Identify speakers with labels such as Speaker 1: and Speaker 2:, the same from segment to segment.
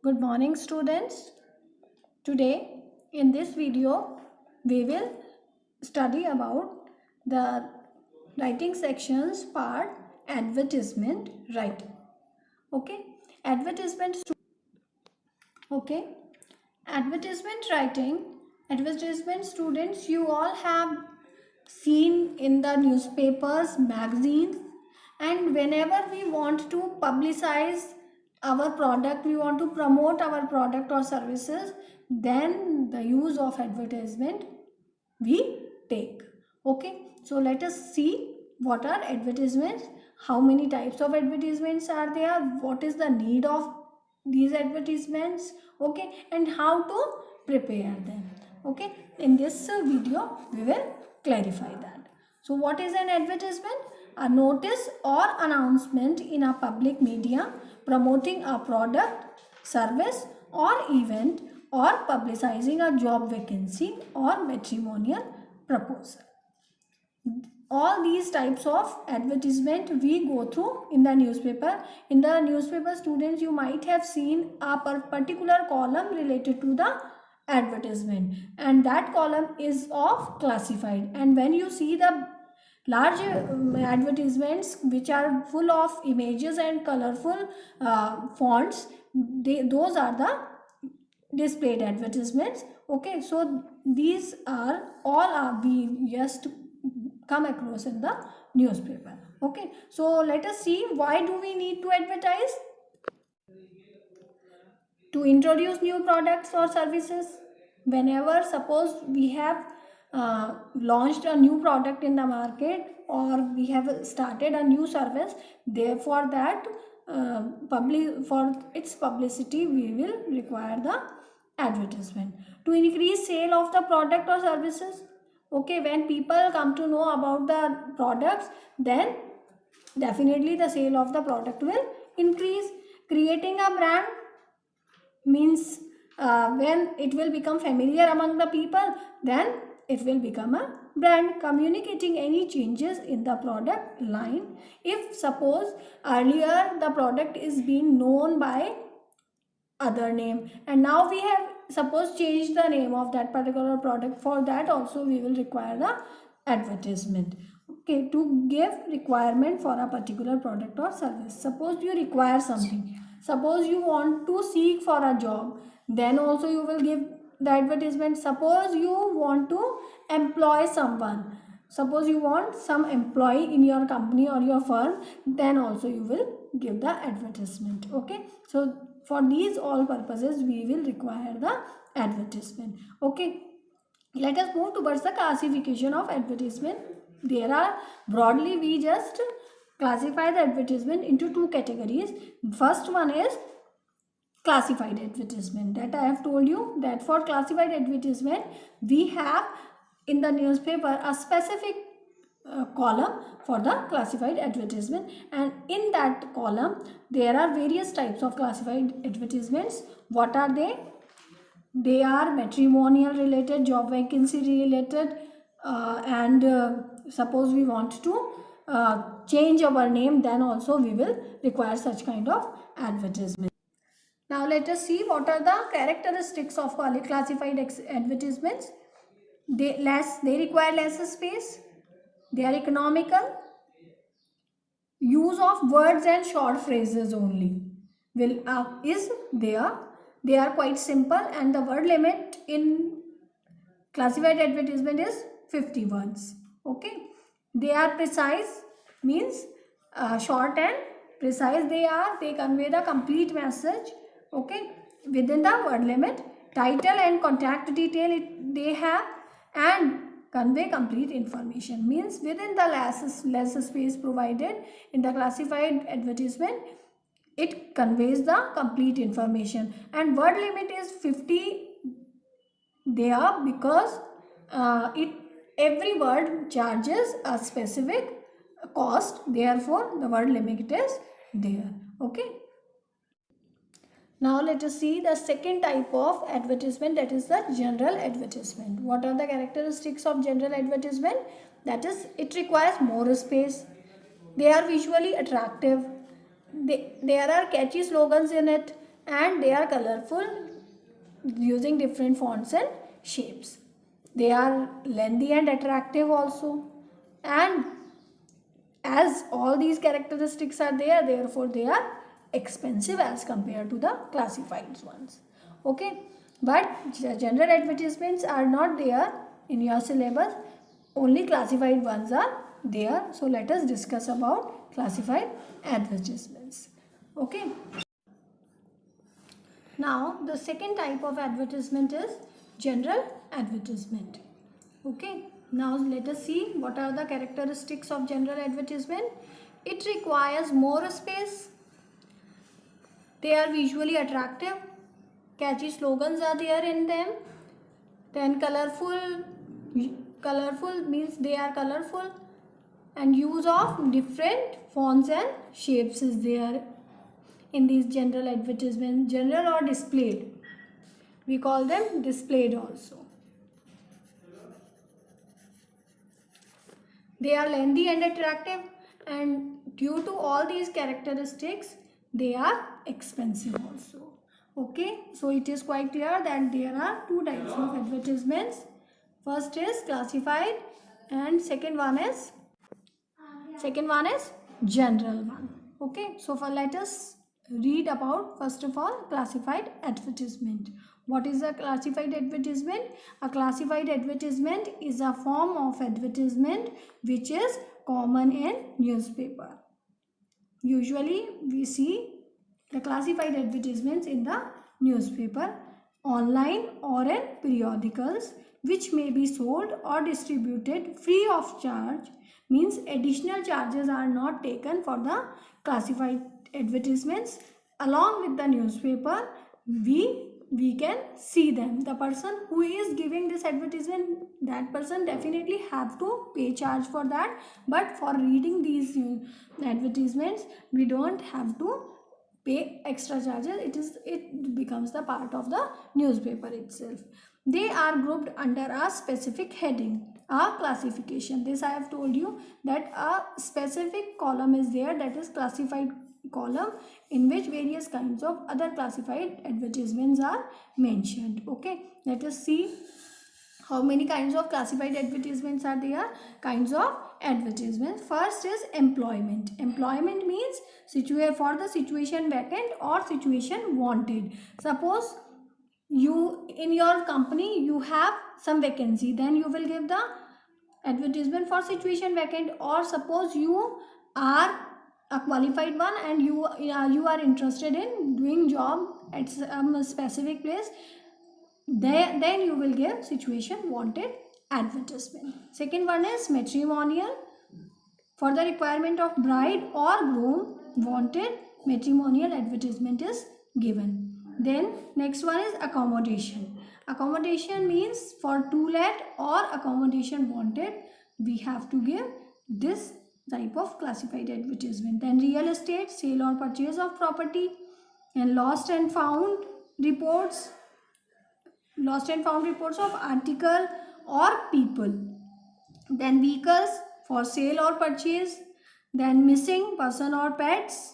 Speaker 1: Good morning, students. Today in this video we will study about the writing sections part advertisement writing. Okay, advertisement. Okay, advertisement writing. Advertisement students, you all have seen in the newspapers, magazines, and whenever we want to publicize our product, we want to promote our product or services, then the use of advertisement we take. Okay, so let us see what are advertisements, how many types of advertisements are there, what is the need of these advertisements, okay, and how to prepare them. Okay, in this video we will clarify that. So what is an advertisement? A notice or announcement in a public media promoting a product, service or event, or publicizing a job vacancy or matrimonial proposal. All these types of advertisement we go through in the newspaper. In the newspaper, students, you might have seen a particular column related to the advertisement, and that column is of classified. And when you see the large advertisements which are full of images and colorful fonts, those are the displayed advertisements. Okay, so these are all we just come across in the newspaper. Okay, so let us see, why do we need to advertise? To introduce new products or services. Whenever suppose we have launched a new product in the market, or we have started a new service, therefore that for its publicity we will require the advertisement. To increase sale of the product or services. Okay, when people come to know about the products, then definitely the sale of the product will increase. Creating a brand means when it will become familiar among the people, then it will become a brand. Communicating any changes in the product line. If suppose earlier the product is being known by other name, and now we have suppose changed the name of that particular product, for that also we will require the advertisement. Okay, to give requirement for a particular product or service. Suppose you require something, suppose you want to seek for a job, then also you will give the advertisement. Suppose you want to employ someone, suppose you want some employee in your company or your firm, then also you will give the advertisement. Okay, so for these all purposes we will require the advertisement. Okay, let us move towards the classification of advertisement. There are, broadly we just classify the advertisement into two categories. First one is classified advertisement, that I have told you that for classified advertisement we have in the newspaper a specific column for the classified advertisement, and in that column there are various types of classified advertisements. What are they? They are matrimonial related, job vacancy related, and suppose we want to change our name, then also we will require such kind of advertisement. Now let us see what are the characteristics of classified advertisements. They require less space, they are economical, use of words and short phrases only is there. They are quite simple, and the word limit in classified advertisement is 50 words. Okay, they are precise, means short and precise they convey the complete message. Okay, within the word limit. Title and contact detail they have, and convey complete information, means within the less space provided in the classified advertisement, it conveys the complete information. And word limit is 50 there because every word charges a specific cost, therefore the word limit is there. Okay, now let us see the second type of advertisement, that is the general advertisement. What are the characteristics of general advertisement? That is, it requires more space, they are visually attractive, there are catchy slogans in it, and they are colorful using different fonts and shapes. They are lengthy and attractive also, and as all these characteristics are there, therefore they are expensive as compared to the classified ones. Okay, but general advertisements are not there in your syllabus, only classified ones are there. So let us discuss about classified advertisements. Okay, now the second type of advertisement is general advertisement. Okay, now let us see what are the characteristics of general advertisement. It requires more space. They are visually attractive. Catchy slogans are there in them. Then colorful means they are colorful, and use of different fonts and shapes is there in these general advertisements. General or displayed. We call them displayed also. They are lengthy and attractive, and due to all these characteristics, they are expensive also. Okay, so it is quite clear that there are two types of advertisements. First is classified, and second one is general one. Okay, so let us read about first of all classified advertisement. What is a classified advertisement? A classified advertisement is a form of advertisement which is common in newspaper. Usually we see the classified advertisements in the newspaper, online or in periodicals, which may be sold or distributed free of charge. Means additional charges are not taken for the classified advertisements. Along with the newspaper, we can see them. The person who is giving this advertisement, that person definitely have to pay charge for that, but for reading these advertisements we don't have to pay extra charges. It becomes the part of the newspaper itself. They are grouped under a specific heading, a classification. This I have told you that a specific column is there, that is classified column, in which various kinds of other classified advertisements are mentioned. Okay, let us see how many kinds of classified advertisements are there. Kinds of advertisements. First is employment. Employment means for the situation vacant or situation wanted. Suppose you in your company you have some vacancy, then you will give the advertisement for situation vacant. Or suppose you are a qualified one and you are interested in doing job at some specific place, then you will give situation wanted advertisement. Second one is matrimonial. For the requirement of bride or groom wanted, matrimonial advertisement is given. Then next one is accommodation. Accommodation means for to let or accommodation wanted, we have to give this type of classified advertisement. Then real estate, sale or purchase of property, and lost and found reports of article or people. Then vehicles for sale or purchase. Then missing person or pets.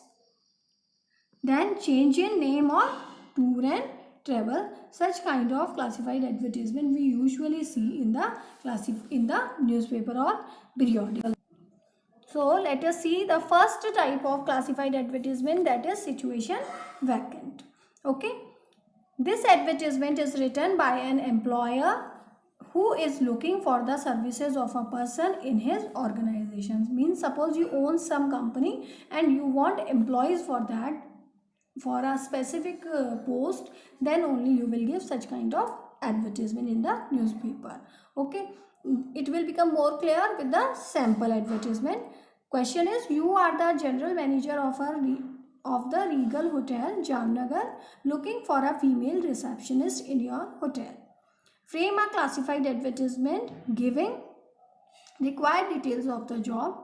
Speaker 1: Then change in name or tour and travel. Such kind of classified advertisement we usually see in the newspaper or periodical. So let us see the first type of classified advertisement, that is situation vacant. Okay, this advertisement is written by an employer who is looking for the services of a person in his organization. Means suppose you own some company and you want employees for that, for a specific post, then only you will give such kind of advertisement in the newspaper. Okay, it will become more clear with the sample advertisement. Question is, you are the general manager of the Regal Hotel, Jamnagar, looking for a female receptionist in your hotel. Frame a classified advertisement giving required details of the job,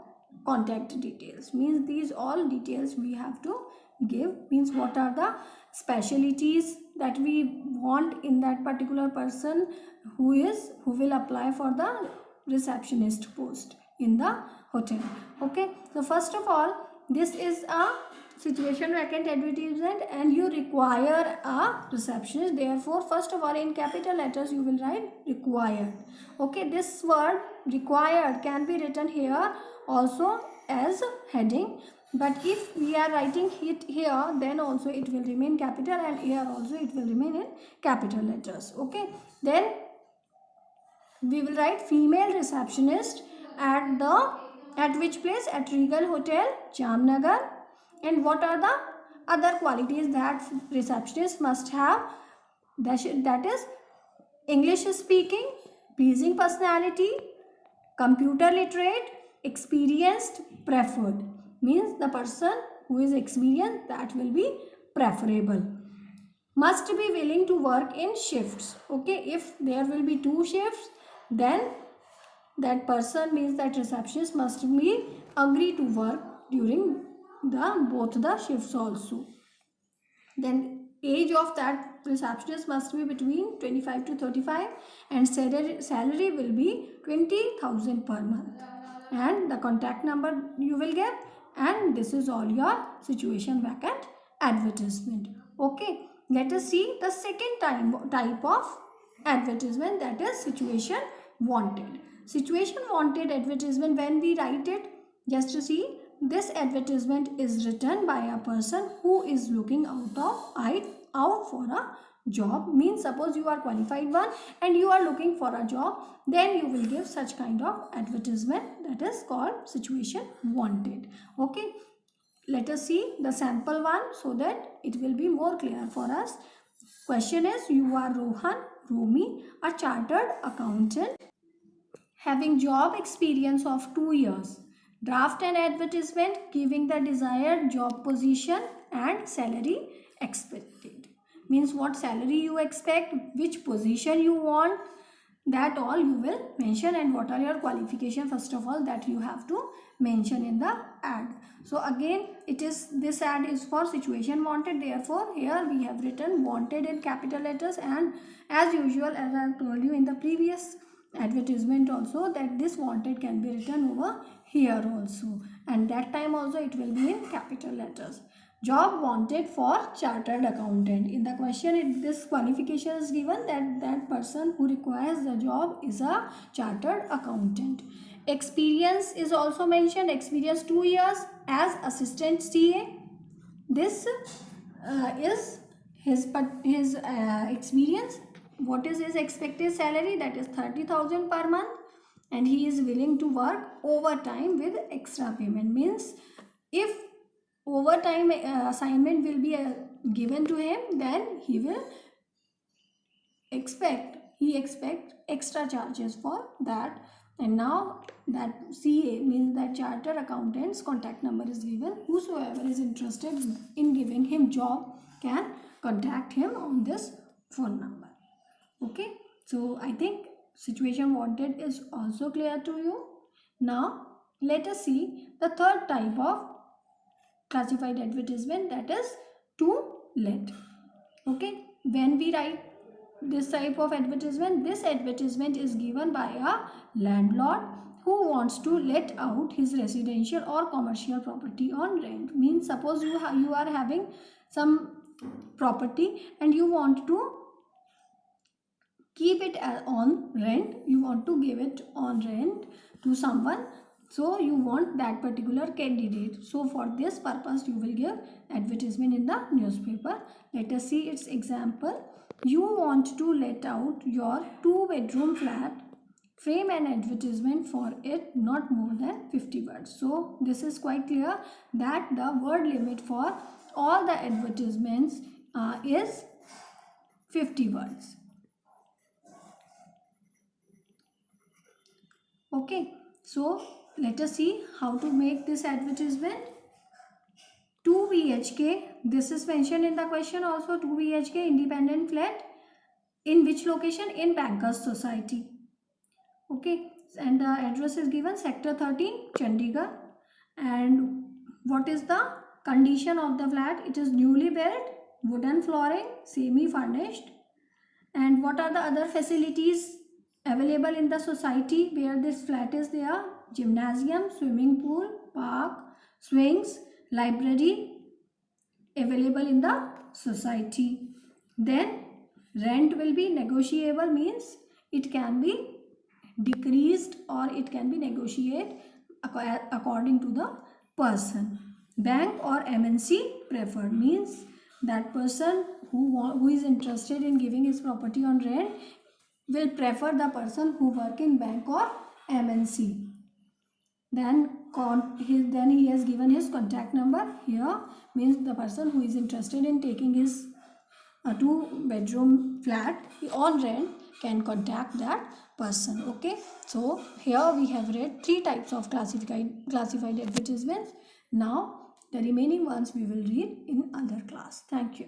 Speaker 1: contact details. Means these all details we have to give. Means what are the specialties that we want in that particular person who will apply for the receptionist post in the hotel. Okay, so first of all, this is a situation vacant advertisement and you require a receptionist. Therefore, first of all, in capital letters you will write required. Okay, this word required can be written here also as heading, but if we are writing it here, then also it will remain capital, and here also it will remain in capital letters. Okay, then we will write female receptionist at which place? At Regal Hotel, Jamnagar. And what are the other qualities that receptionist must have? That is English speaking, pleasing personality, computer literate, experienced, preferred. Means the person who is experienced, that will be preferable. Must be willing to work in shifts. Okay, if there will be 2 shifts, then that person, means that receptionist, must be agree to work during both the shifts also. Then age of that receptionist must be between 25 to 35, and salary will be 20,000 per month, and the contact number you will get, and this is all your situation vacant advertisement. Okay, let us see the second type of advertisement, that is situation wanted. Situation wanted advertisement, when we write it, just to see, this advertisement is written by a person who is looking out for a job. Means suppose you are qualified one and you are looking for a job, then you will give such kind of advertisement, that is called situation wanted. Okay, let us see the sample one so that it will be more clear for us. Question is, you are Rohan Rumi, a chartered accountant having job experience of 2 years. Draft an advertisement giving the desired job position and salary expected. Means what salary you expect, which position you want, that all you will mention, and what are your qualification, first of all, that you have to mention in the ad. So again, this ad is for situation wanted, therefore here we have written wanted in capital letters, and as usual, as I have told you in the previous advertisement also, that this wanted can be written over here also, and that time also it will be in capital letters. Job wanted for chartered accountant. In the question, this qualification is given, that person who requires the job is a chartered accountant. Experience is also mentioned. Experience 2 years as assistant CA. This is his experience. What is his expected salary? That is 30,000 per month, and he is willing to work overtime with extra payment. Means if overtime assignment will be given to him, then he expect extra charges for that. And now that CA, means that chartered accountant's contact number is given. Whosoever is interested in giving him job can contact him on this phone number. Okay, so I think situation wanted is also clear to you. Now let us see the third type of classified advertisement, that is to let. Okay, when we write this type of advertisement, this advertisement is given by a landlord who wants to let out his residential or commercial property on rent. Means suppose you are having some property and you want to keep it on rent, you want to give it on rent to someone, so you want that particular candidate. So for this purpose you will give advertisement in the newspaper. Let us see its example. You want to let out your 2-bedroom flat, frame an advertisement for it, not more than 50 words. So this is quite clear that the word limit for all the advertisements is 50 words. Okay, so let us see how to make this advertisement. 2 BHK, this is mentioned in the question also. 2 BHK independent flat, in which location? In Bankers Society. Okay, and the address is given sector 13, Chandigarh. And what is the condition of the flat? It is newly built, wooden flooring, semi furnished. And what are the other facilities available in the society where this flat is there? Gymnasium, swimming pool, park, swings, library, available in the society. Then rent will be negotiable, means it can be decreased or it can be negotiated according to the person. Bank or MNC preferred, means that person who is interested in giving his property on rent will prefer the person who work in bank or MNC. Then he has given his contact number here, means the person who is interested in taking his a 2-bedroom flat on rent can contact that person. Okay, so here we have read 3 types of classified advertisements. Now the remaining ones we will read in other class. Thank you.